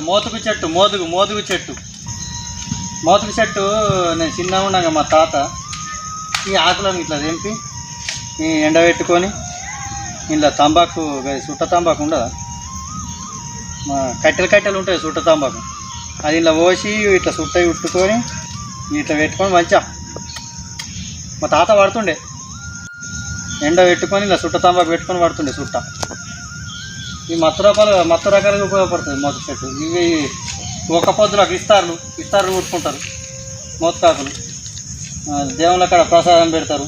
మోతుకు చెట్టు మోదుగు చెట్టు నేను చిన్నగా ఉన్నాగా మా తాత ఈ ఆకులను ఇట్లా తెంపి ఎండబెట్టుకొని ఇలా తంబాకు సుట్ట తంబాకు ఉండదా, కట్టెలు ఉంటాయి సుట్ట తంబాకు, అది ఇలా పోసి ఇట్లా సుట్ట ఉట్టుకొని ఇట్లా పెట్టుకొని మంచిగా మా తాత పడుతుండే, ఎండ పెట్టుకొని ఇలా సుట్ట తంబాకు పెట్టుకొని పడుతుండే సుట్ట. ఈ మత్తు రకాలుగా ఉపయోగపడుతుంది మోతు చెట్టు. ఇవి ఒక పొద్దులకు ఇస్తార్లు కొట్టుకుంటారు, మోతకాకులు దేవుళ్ళ కాడ ప్రసాదం పెడతారు.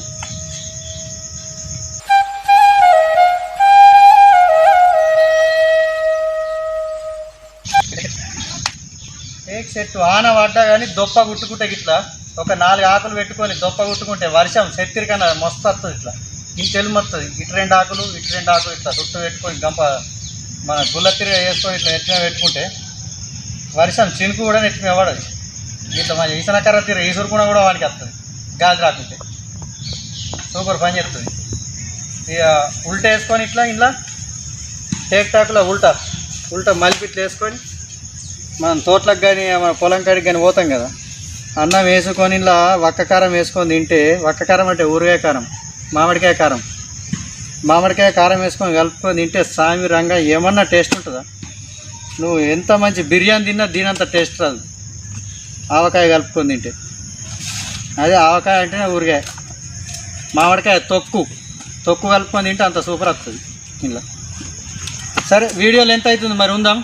టేక్ చెట్టు ఆన పడ్డా కానీ దొప్ప కుట్టుకుంటే ఇట్లా ఒక 4 ఆకులు పెట్టుకొని దొప్ప కుట్టుకుంటే వర్షం చెట్టు కన్నా మస్తు వస్తుంది. ఇట్లా ఈ చెల్లు వస్తుంది, ఇటు 2 ఆకులు ఇట్లా చుట్టూ పెట్టుకొని గంప మన గుల్లతిరిగా వేసుకొని ఇట్లా నెట్టిన పెట్టుకుంటే వర్షం చినుకు కూడా నెట్టిన పడదు. ఇట్లా మన ఈసనకర్ర తీర ఈసురుకున్న కూడా వానికి వస్తుంది గాలి రాకుంటే, సూపర్ పని చేస్తుంది. ఇక ఉల్టా వేసుకొని ఇలా టేక్టాకులో ఉల్టా మలిపి ఇట్లా వేసుకొని మనం తోటలకు కానీ మన పొలం కాడికి కానీ పోతాం కదా, అన్నం వేసుకొని ఇలా వక్కకారం వేసుకొని తింటే, వక్కకారం అంటే ఊరగాయ కారం, మామిడికాయ కారం వేసుకొని కలుపుకొని తింటే సామి రంగా ఏమన్నా టేస్ట్ ఉంటుందా? నువ్వు ఎంత మంచి బిర్యానీ తిన్నా దీనంత టేస్ట్ రాదు ఆవకాయ కలుపుకొని తింటే. అదే ఆవకాయ అంటేనే ఊరగాయ, మామిడికాయ తొక్కు కలుపుకొని తింటే అంత సూపర్ వస్తుంది ఇలా. సరే, వీడియోలు ఎంత అవుతుంది మరి ఉందాం.